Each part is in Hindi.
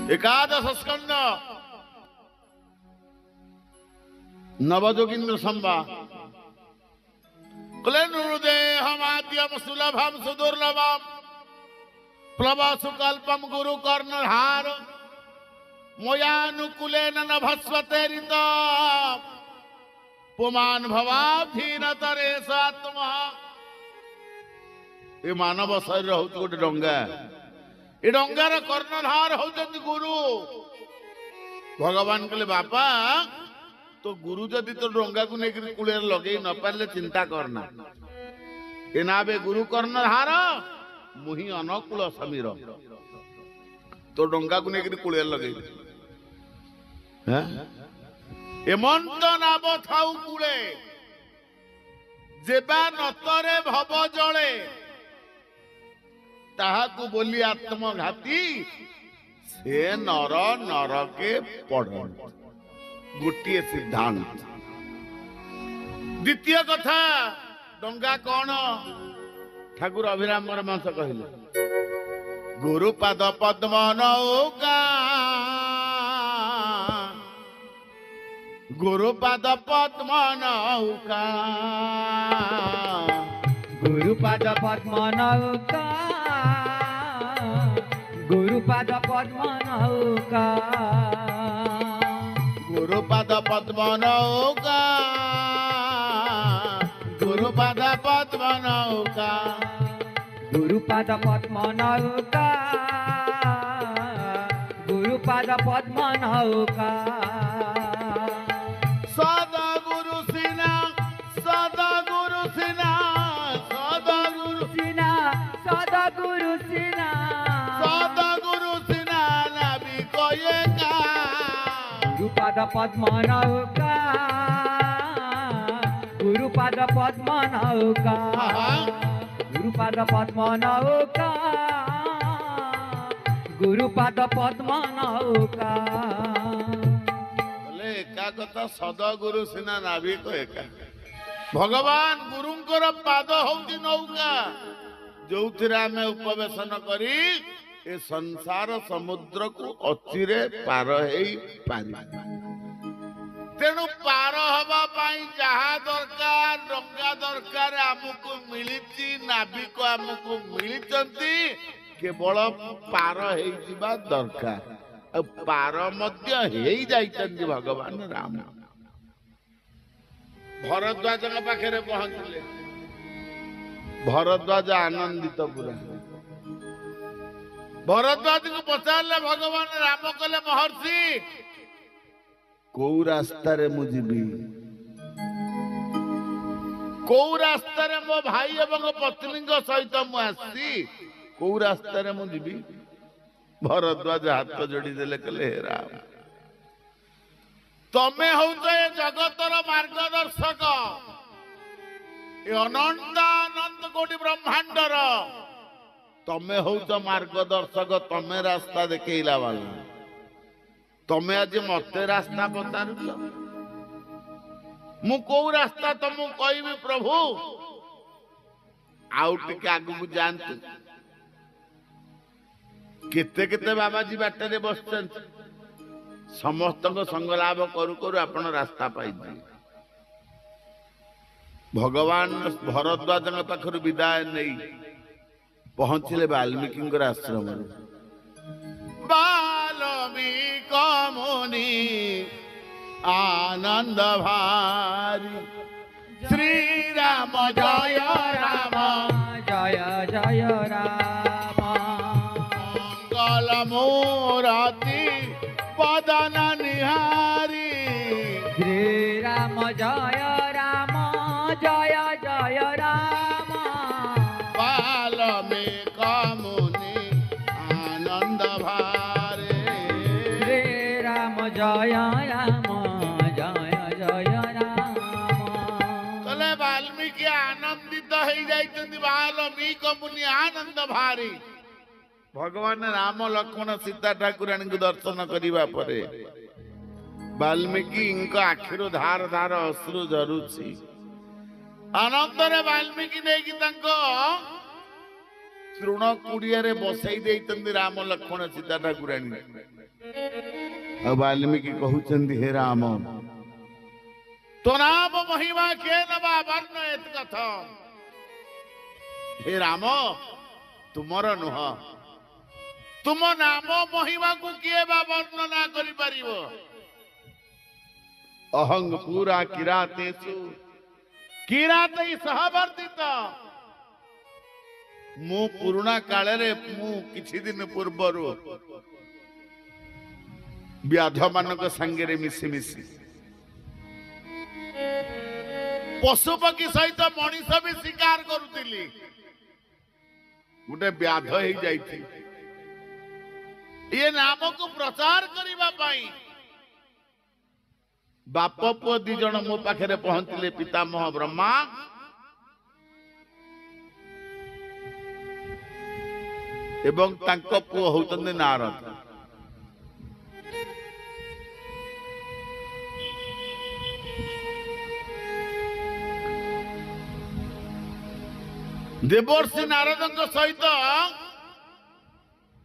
एकादश स्कंद नवजोगिंद्र संवा क्लेनुदेहमाद्यम सुलभम सुदुर्लभम प्लवसुकल्पम गुरु कर्णधार मोयानुकूलेन नभस्वते ऋत पुमान भवाधीनतरे सात्मा। ये मानव शरीर हूँ गोटे डंगा, ये डंगार कर्णधार होचंदी गुरु। भगवान कहले बापा तो गुरु जदि तो डंगा को लेकर कूले लगे न पारे चिंता करना। ये ना बे गुरु कर्णधार मुही अनुकूल समीर तो डंगा को लेकर कूले लगे एमंत नाम थाऊ कूले जेबा नतरे भव जले ताहाकू बोली आत्मघाती से नर नरके पढ़न। गोटे सिद्धांत। द्वितीय कथा डंगा कौन ठाकुर अभिराम परमहंस कहले गुरुपाद पद्म नौका गुरुपाद पद्म नौका गुरुपाद पद्म नौका गुरुपाद पद्म नौका गुरुपाद पद्म नौका गुरुपाद पद्म नौका गुरुपाद पद्म नौका गुरुपाद पद्म नौका सदा गुरु सिना सदा गुरु सिना सदा गुरु सिना सदा गुरु सिना सदा गुरु सिना नबी कोये का गुरुपाद पद्म नौका गुरुपाद पद्म नौका गुरुपाद पद्म नौका गुरुपाद पद्म नौका। बोले एका कथा सदा गुरु सिना नाभिक एका। भगवान गुरुंकर पाद होउची नौका जो आमे उपवेशन करी ए संसार समुद्र को अचिरे पार हेई पारि। तेणु पार हवा पाई जहा दरकार डंगा दरकार आमको मिलिची नाविक आमको मिलिचंती केवल पार हेई जिबा दरकार। पार मध्य हेई जाइचंती भगवान राम। भरद्वाज पाखे पहुंचले भरद्वाज आनंदित पुरा। भरद्वाज को पचारे भगवान राम कहले महर्षि कौ रास्ता रे मु जीवी कौ रास्ता रे मो भाई एवं पत्नी सहित मुझी कौ रास्ता रे मु जीवी। भरद्वाज हाथ जोड़ी देले कहले हे राम तमे हौच ए जगतर मार्गदर्शक ए अनंत अनंत कोटि ब्रह्मांडर तमे हौच मार्गदर्शक तमे रास्ता देखैला वाला तमे आज मते रास्ता बतारुछ मु को रास्ता तुमको कहबी प्रभु आउ टिके आगु को जानतु केते केते बाबाजी बाटरे बसचन समस्त को संग लाभ करू करू आपण रास्ता पाई भगवान भरद्वाज पाखर विदाय नहीं पहुंचले वाल्मीकि आश्रम वाल्मीक मुनि आनंद भारी श्री राम जय राम जय जय राम मंगल मूर्ति पदन निहारी श्री राम जय राम जय जय राम वाल्मीक मुनि आनंद भारे श्री राम जय राम जय जय राम। कले वाल्मीकि आनंदित हो जाइछन्ति वाल्मीक मुनि आनंद भारी। भगवान राम लक्ष्मण सीता ठाकुराणी को दर्शन करिबा परे वाल्मीकि आखिरो धार धार अश्रु झरुछि। अनंतरे वाल्मीकि नेकी तांको तृण कुड़िया बसई देइतंदी राम लक्ष्मण सीता ठाकुराणी और वाल्मीकि कहउचंदी हे राम तो नाम महिमा के नवा वर्णयत कथम हे राम तुमर नुह तुम नाम महिमा को किए बा वर्णना करि परिबो अहंग पूरा किरातेषु किरातई सहवर्तित मु पुराना काल रे मु किछि दिन पूर्वरु व्याध मानक संगे रे मिसी मिसी पशु पक्षी सहित मनीष भी शिकार करुतिली गोटे व्याध हो जाइथि ये नाम को प्रचार करिबा पाई बाप पुओ दी जण मो पाखरे पहुंचले पितामह ब्रह्मा एवं तांको पुओ होतंदे नारद देवर्षि नारद सहित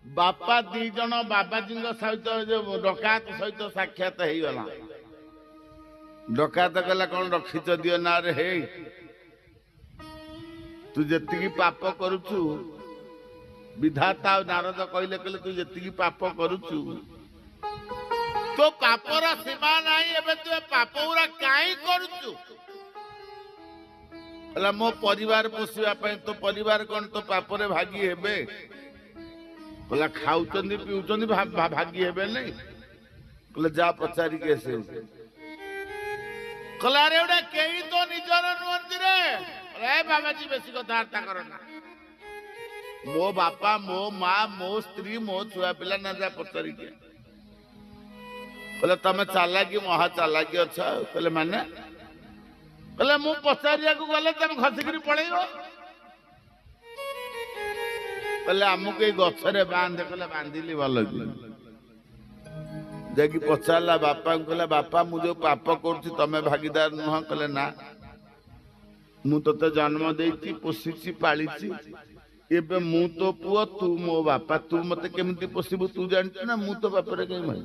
बापा दी जन बाबाजी सहित जो डकायत सहित साक्षात हो गला डकायत कहला कौन रखिच दियो ना रे हे तू जेतिकी पाप करुचु विधाता नारद कहले कहले तू जेतिकी पाप करुचु तो पापर सीमा नहीं एबे तू पाप उरा काई करुचु मो परिवार पोषिबा तो परिवार कौन तो पापरे भागी हेबे कहला खाउचंदी पिउचंदी भागी हेबे नहीं कहले जा पचारी के से कहला रे ओडा केही तो निजर नुहंती रे रे बाबाजी बेसी कथार्ता करना मो बापा मो माँ मो स्त्री मो छुआ पिला ना जा पचारी के कहले तमे चालाकी महा चालाकी अच्छा कहले माने कहले मु पचारिया को गले तमे खसिकरी पळेइबो कहले आमुक ए गछरे बांध कहले बांधिली भल की जाकी पचारला बापा कहले बापा मु जो पाप करछि तमे भागीदार नुह कहले ना मु तते जन्म देइछि पोषिछि पालिछि एबे मु तो पुओ तू मो बापा तू मते केमिति पोषिबु तू जानछि ना मु तो बापरे कई भाई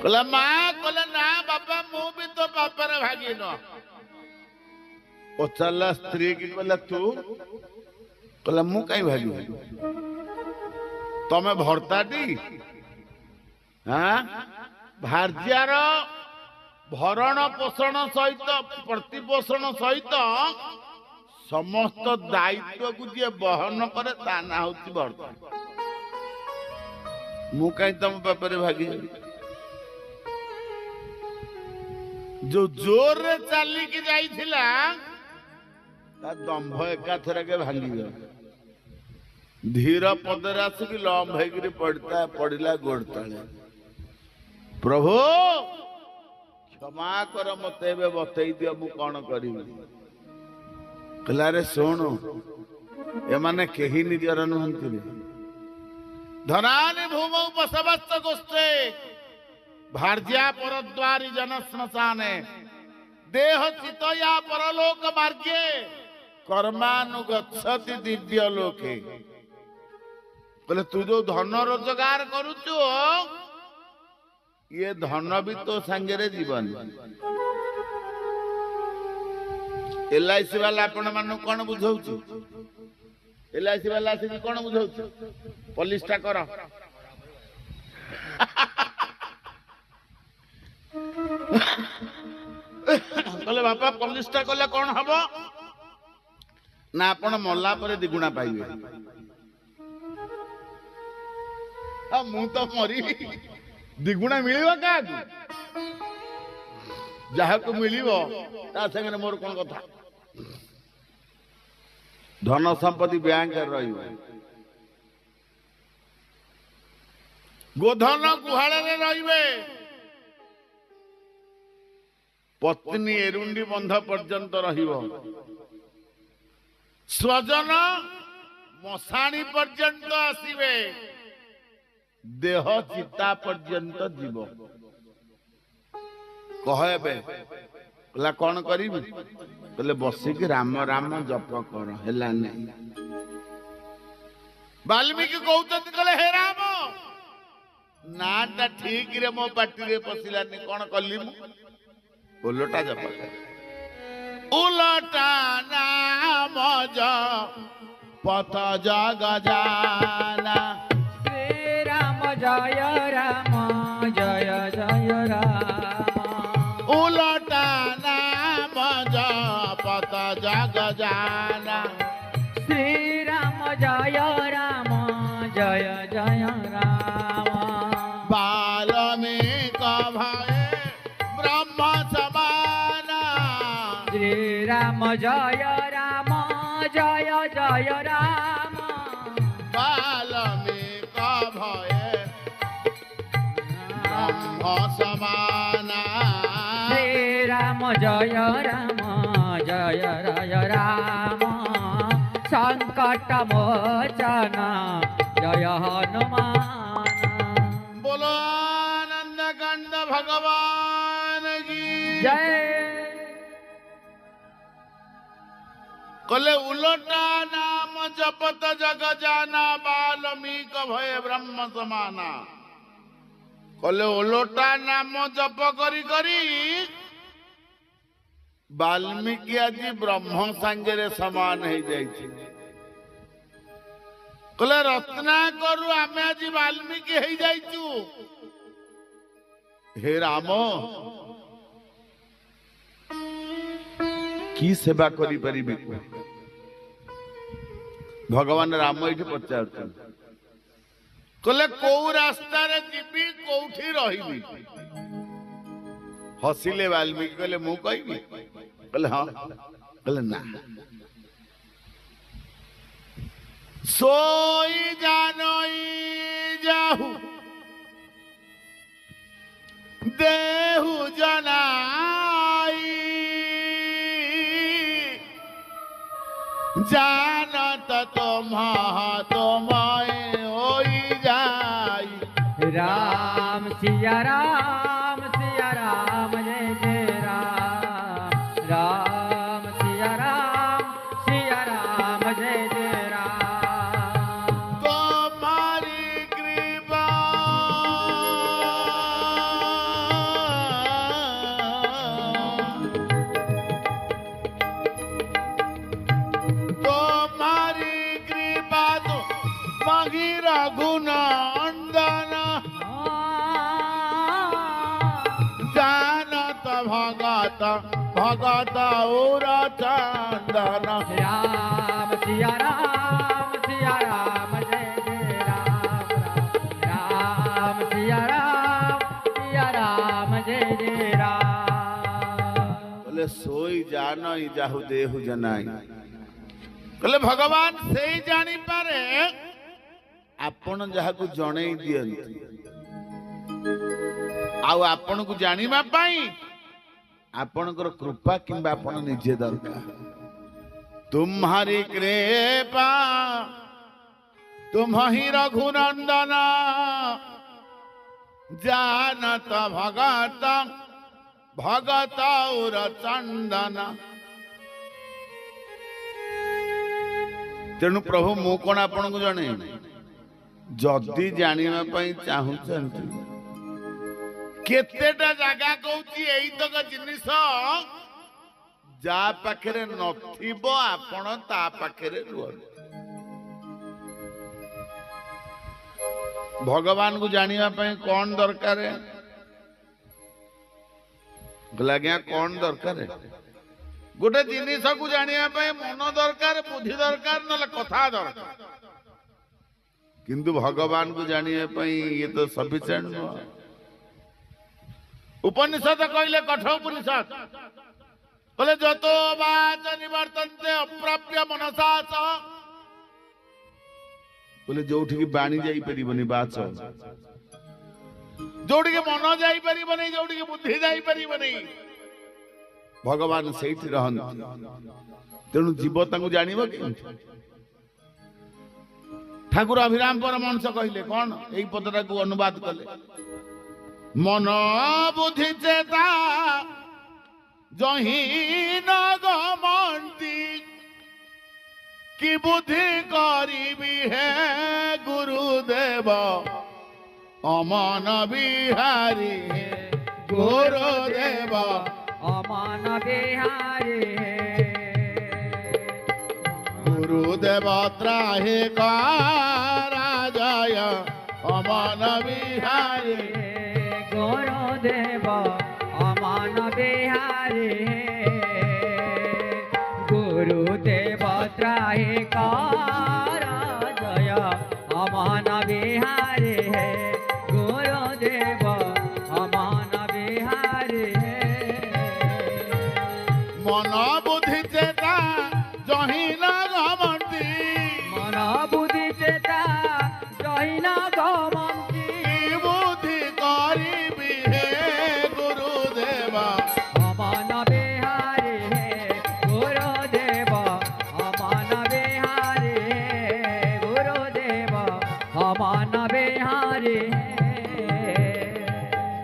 कहला मां कहले ना बापा मु भी तो बापरे भागी न पचारला स्त्री की कहला तू कहला मु कई भागी तमे भर्ताटी हाँ भार्यार भरण पोषण सहित प्रतिपोषण सहित समस्त दायित्व को जी बहन करे ता ना होची भर्ता मु कई तम पापरे भागी जो जोर रे चाली की जाइथिला ता दंभ एकाथरे के भांगी गया धीर पदर आसिक लंब होकर पड़ता पड़िला गोड़ तले प्रभु क्षमा कर मते बतई दियो मु कौन करी कहला रे सुन एमाने केही निजर नुहंती धनानि भूमौ बसवस्त गोष्ठे भार्या परद्वारी जन श्मशाने देह चितया परलोक मार्गे कर्मानुगच्छति दिव्य लोके बोले तू जो धन रोजगार करुचु ये धन भी तो संगे जीवन एलआईसी वाला आपण मानु कोन बुझाउछु एलआईसी वाला से कोन बुझाउछु पॉलिसटा कर कहले बापा पॉलिसटा कले कोन हबो ना आपण मल्ला परे दिगुणा पाइबे आ मु तो मरी दिगुणा मिलिबा का जहा को मिलिबो ता संगे मोर कोन कथा धन संपत्ति बैंक रहिबो गोधन गुहाल रे रहिबे पत्नी एरुंडी बंध पर्यंत रहिबो स्वजन मशाणी पर्यंत आसीबे देह चिता पर्यंत जीव कहबे कहला कौन करी कहले बसिक राम राम जप कर हेला नहीं वाल्मीकि कहते कहले हे राम नाटा ठीक रे मो पाटी रे पशिलानी कौन कली मु उलटा जप उलटा नाम पत जग जाना श्री राम जय राम जय जय राम उलटा नाम पत जग जाना श्री राम जय राम जय जय राम वाल्मीकि भय ब्रह्म समाना श्री राम जय राम जय जय राम वाल्मीकि भय ब्रह्म समाना श्री राम जय राम जय जय राम संकट मोचन जय हनुमान बोलो आनंद कंद भगवान की जय कले उलटा नाम जपत जग जाना वाल्मीकि भय ब्रह्म समाना कले उलटा नाम जप करी करी वाल्मीकि आज ब्रह्म सांगे समान हो जाए कले रत्ना करू आम आज वाल्मीकि हो जाइचु हे राम की सेवा करी परिबी भगवान राम ये पचार कहले कौ रास्ता जीवी कौठी रही हसिले वाल्मीकि कहले मु कहबी कहले हाँ कहले ना सोई जानई जाहु देहु जनाई जानत तुम्हारे होई जाई राम सिया राम जय जय राम राम सिया राम जय जय राम तुम्हारी कृपा तुम्हारी कृपा तो मही रघुनंदन जानत भगत भगत और चंदन राम सिया राम जय जय राम राम सिया राम जय जय राम बोले सोई जान जाहु देहु जनाई कहले भगवान से ही जानी पारे आपण जहाकू जणे दियंती आउ आपण को जानिबा पाई आपणकर कृपा किंबा आपण निजे दरकार तुम्हारी कृपा तुम ही रघुनंदन जानत भगत भगत और चंदन तेणु प्रभु मु कौन आपण को जणे जदि जानिबा पाई चाहुचंती केतेटा जगह कहूची एई तक जिनिस जा पाखरे नथिबो आपण ता पाखरे रुहन भगवान को जानिबा पाई कौन दरकार है गलाग्या कौन दरकार है गोटे जिनिस को जानिबा पाई मन दरकार बुद्धि दरकार न कथा दरकार किंतु भगवान को जानिबा पाई ये तो सफिशिएंट नुह उपनिषद कहले कठोपनिषद कहले जतो वाच निवर्तन्ते अप्राप्य मनसा च कहले जोठी की बाणी जाई परिबनी वाच जोठी के मन जाई परिबनी जोठी के बुद्धि जाई परिबनी भगवान सेठी रहन तेणु जीव तांको जानिबो कि ठाकुर अभिराम परमहंस कहले कौन एई पदटा को अनुवाद कले मन बुद्धि चेता जही न गमंती कि बुद्धि करी है गुरुदेव अमन बिहारी गुरुदेव अमन बिहारी गुरुदेव त्राहि राजय अमन बिहारी गुरुदेव अमन बिहारी गुरुदेव त्राहि जय अमन बिहारी गुरुदेव अमन बिहारी मन बुद्धि चेता जहीन घमंती मन बुद्धि चेता जहीन घमंती बुद्धि करी हे गुरुदेव अमन बिहारी गुरुदेव अमन बिहारी गुरुदेव अमन बिहारी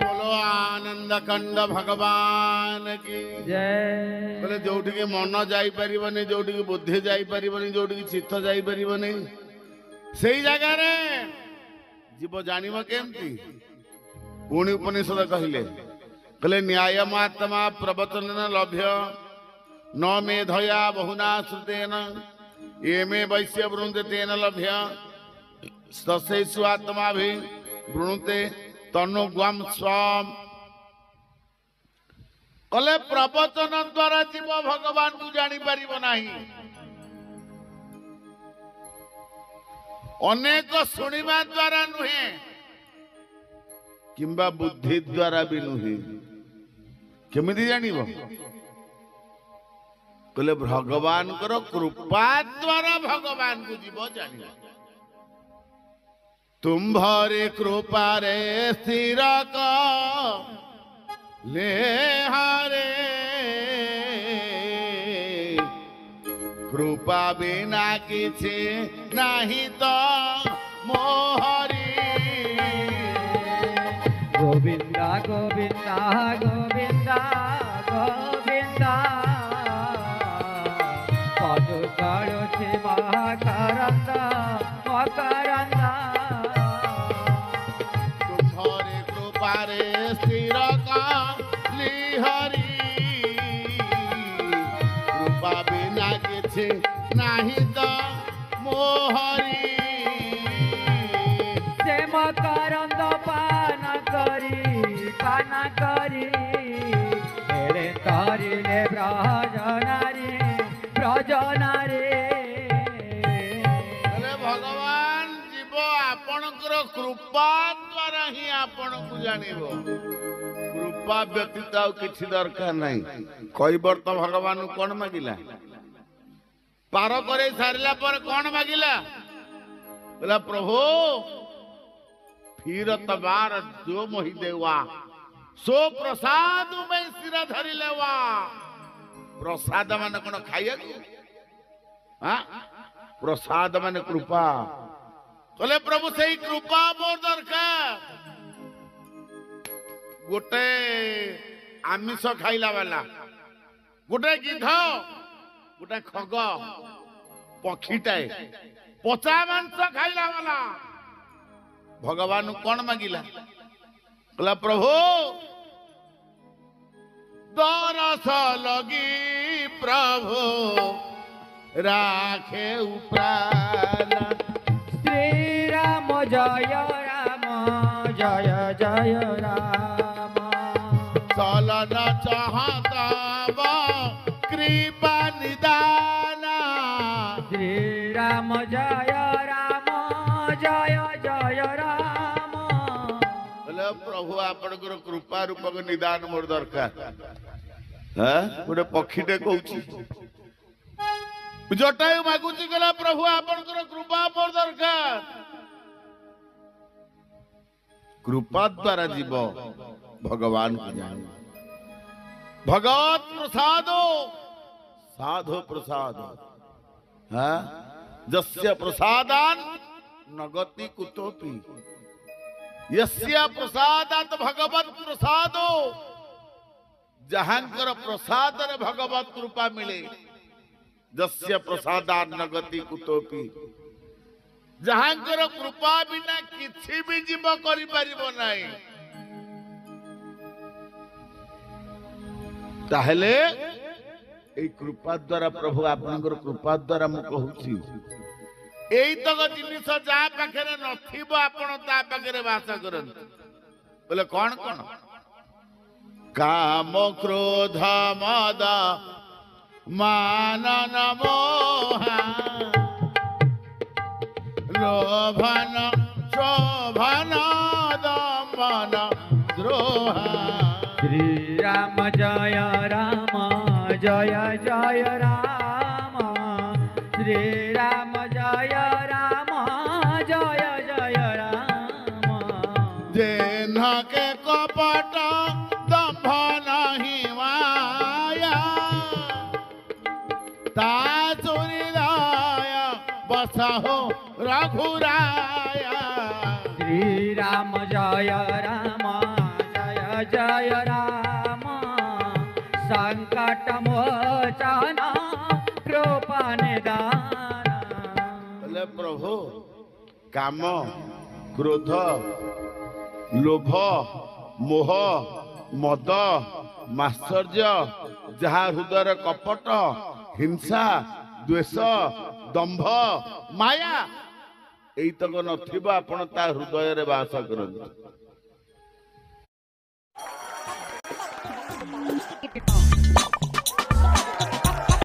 बोलो आनंद कंड भगवान की जय बोले जोटी के मन जाई परिबनी जोटी के बुद्धि जाई परिबनी जोटी के चित्त जाई परिबनी सेई जगह रे जीव जानिबो केमती पुणी उपनिषद कहिले कहले न्यायमात्मा प्रवचनेन लभ्य न मेधया बहुना श्रुतेन ये मे वैश्य वृंद तेन लभ्य ससेषु आत्मा भी वृणुते तनुग्वम स्वम कले प्रवचन द्वारा जीव भगवान को जानी परिबो नाही अनेक सुनिबा द्वारा नुहे किंबा बुद्धि द्वारा भी नुहे केमिति जानिबो कले भगवान करो कृपा द्वारा भगवान को जीव जानिबो तुम भरे कृपा रे स्थिर का ले हारे कृपा बिना किछि नाही तो मोहरी गोविंदा गोविंदा गोविंदा गोविंदा पदु करुछि मकरंदा मकरंदा तुम्हारे कृपा रे स्थिर का लिहरी कृपा बिना किछि नाही तो मोहरी से मकरंद पान करी हेरे तारिले ब्रजनारी ब्रजनारी अरे भगवान जीव आपणकर कृपा द्वारा ही आपण को जानिबो कृपा व्यतीत आउ किछि दरकार नाही कई वर्ष भगवान कोन मागिला पार करे सारिला पर कोन मागिला बोला प्रभु फिर तबार जो मोहि देवा सो प्रसाद में सिर धरि लेवा प्रसाद माने कोन खाइया हां प्रसाद माने कृपा कहले प्रभु सही कृपा मोर दरकार गोटे आमिष खाइला वाला गोटे गिद्ध गोटे खग पक्षीटाए पचा मांस खाइला वाला भगवान कौन मागिला कहला प्रभु दरस लगी प्रभु राखे प्राण श्री राम जय जय राम चलन चाहता कृपा निदाना श्री राम जय जय राम बोले प्रभु आपनकर कृपा रूपक निदान मोर दरकार गोटे पक्षीटे कहूची जटायु मागुची गला प्रभु आपनकर कृपा मोर दरकार कृपा द्वारा जीव भगवान को जान भगवत प्रसादो साधु प्रसाद जस्य प्रसादान नगति कुतोपि यस्य प्रसादात भगवत प्रसादो जहांकर प्रसाद रे भगवत कृपा मिले जस्य प्रसादान्न गति कुतोपि जहांकर कृपा बिना किछि भी जीव करि परिबो नाही ताहले ए कृपा द्वारा प्रभु आपनकर कृपा द्वारा मु कहूची एई तक जिनिस जा पाखरे नथिबो आपण ता पाखरे वास करन बोले कौन कौन काम क्रोध मद मान मोहा लोभन शोभन दमन द्रोहा श्री राम जय राम जय जय राम श्री राम जय राम जय जय राम जेन के कपट दंभ नहीं माया ता सुहृदय बसा हो रघुराया श्री राम जय राम जय जय राम संकट मोचन कृपा निदान बोले प्रभु काम क्रोध लोभ मोह मद मात्सर्य जहा हृदय कपट हिंसा द्वेष दंभ माया एई तक नथिबा आपण ता हृदय रे वास करन